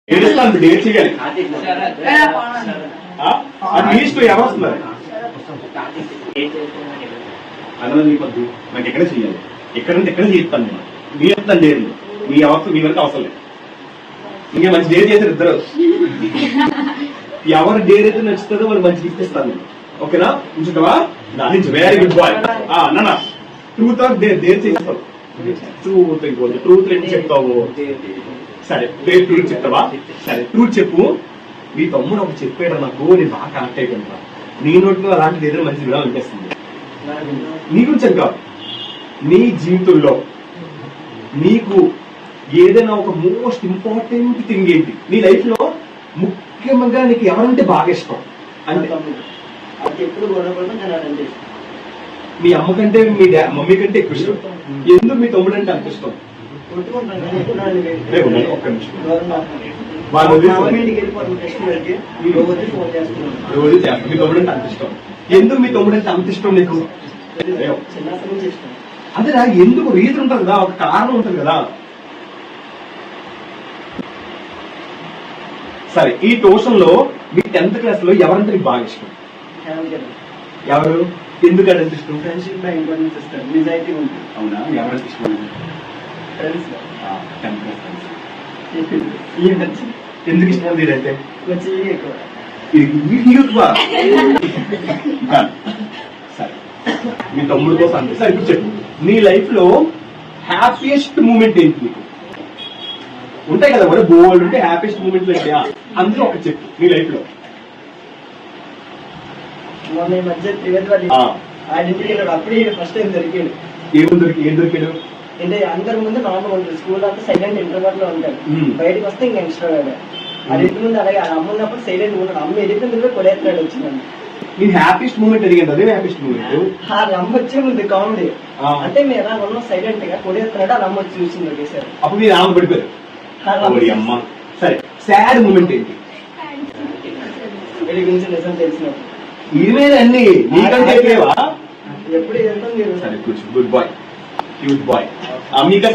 ఏడుస్తాను date చేయాలి least ఎవరు వస్తున్నారు అన్నది నీ పొద్దు నాకు ఎక్కడ చెయ్యాలి ఎక్కడంటే ఎక్కడ చేస్తాను నేను మీ చెప్తాను లేదు మీ అవసరం మీ వరకు అవసరం లేదు ఇంకా మంచి డేట్ చేశారు ఇద్దరు ఎవరు డేట్ అయితే నచ్చుతుందో వాళ్ళు మంచి గిఫ్ట్ ఇస్తాను ఓకేనా ఉంచుతావా దాని నుంచి వెరీ గుడ్ బాయ్ అన్న ట్రూత్ ఆర్ డేట్ చేస్తావు ట్రూత్ రెండు చెప్తావు సరే ట్రూత్ చెప్తావా సరే ట్రూత్ చెప్పు మీ తమ్ముడు ఒక చెప్పాడు నాకు నేను బాగా కనెక్ట్ అయిపోయింటా నీ నోట్లో అలాంటిది ఏదైనా మంచి విధానం అనిపిస్తుంది నీ గురించి కాదు నీ జీవితంలో నీకు ఏదైనా ఒక మోస్ట్ ఇంపార్టెంట్ థింగ్ ఏంటి నీ లైఫ్ లో ముఖ్యంగా నీకు ఎవరంటే బాగా ఇష్టం అంటే మీ అమ్మ కంటే మీ మమ్మీ కంటే ఎక్కువ ఇష్టం ఎందుకు మీ తమ్ముడు అంటే అంత ఇష్టం ఒక్క నిమిషం రోజు చేస్తాం మీ తమ్ముడు అంటే అంత ఇష్టం ఎందుకు మీ తమ్ముడు అంటే అంత ఇష్టం నీకు అదే ఎందుకు రీజన్ ఉంటుంది కదా ఒక కారణం ఉంటుంది కదా సరే ఈ ట్యూషన్ లో మీ 10th క్లాస్ లో ఎవరంటే మీకు బాగా ఇష్టం ఎవరు ఎందుకంటే ఎంత ఇష్టం ఫ్రెండ్షిప్ లో ఇంపార్టెన్స్ ఇస్తారు నిజాయితీ ఉంటుంది అవునా ఎవరంటే ఇష్టం ఫ్రెండ్స్ ఎందుకు ఇష్టం మీరైతే కొంచెం ఎక్కువ సరే మీ తమ్ముడు కోసం అంతే సరే ఇప్పుడు చెప్పు నీ లైఫ్ లో హ్యాపీయెస్ట్ మూమెంట్ ఏంటి నీకు ఉంటాయి కదా మరి బోల్డ్ ఉంటే హ్యాపీయెస్ట్ మూమెంట్లు అంటే అందులో ఒక చెప్పు నీ లైఫ్ లో మొన్న ఈ మధ్య త్రివేది ఐడెంటిటీ వెళ్ళాడు అప్పుడే ఫస్ట్ టైం దొరికాడు ఏం దొరికాడు అంటే అందరి ముందు నార్మల్ ఉంటుంది స్కూల్ అంతా సైలెంట్ ఇంటర్వెల్ లో ఉంటాడు బయటకు వస్తే ఇంకా ఎక్స్ట్రా అది ఇంటి ముందు అలాగే అమ్మ ఉన్నప్పుడు సైలెంట్ ఉన్నాడు అమ్మ ఎదిగిన ముందు కొడేస్తున్నాడు వచ్చిందండి నేను హ్యాపీస్ట్ మూమెంట్ అడిగాను అదే హ్యాపీస్ట్ మూమెంట్ అమ్మ వచ్చే ముందు కామెడీ అంటే మీరు ఎలా ఉన్నాం సైలెంట్ గా కొడేస్తున్నాడు అది అమ్మ వచ్చి చూసింది ఒకేసారి అప్పుడు మీరు ఆమె పడిపోయారు అమ్మ సరే సాడ్ మూమెంట్ ఏంటి వీడి గురించి నిజం తెలిసినప్పుడు ఇవే అన్ని నీకంటే ఎప్పుడు వెళ్తాం మీరు సరే గుడ్ బాయ్ క్యూట్ బాయ్ మీకు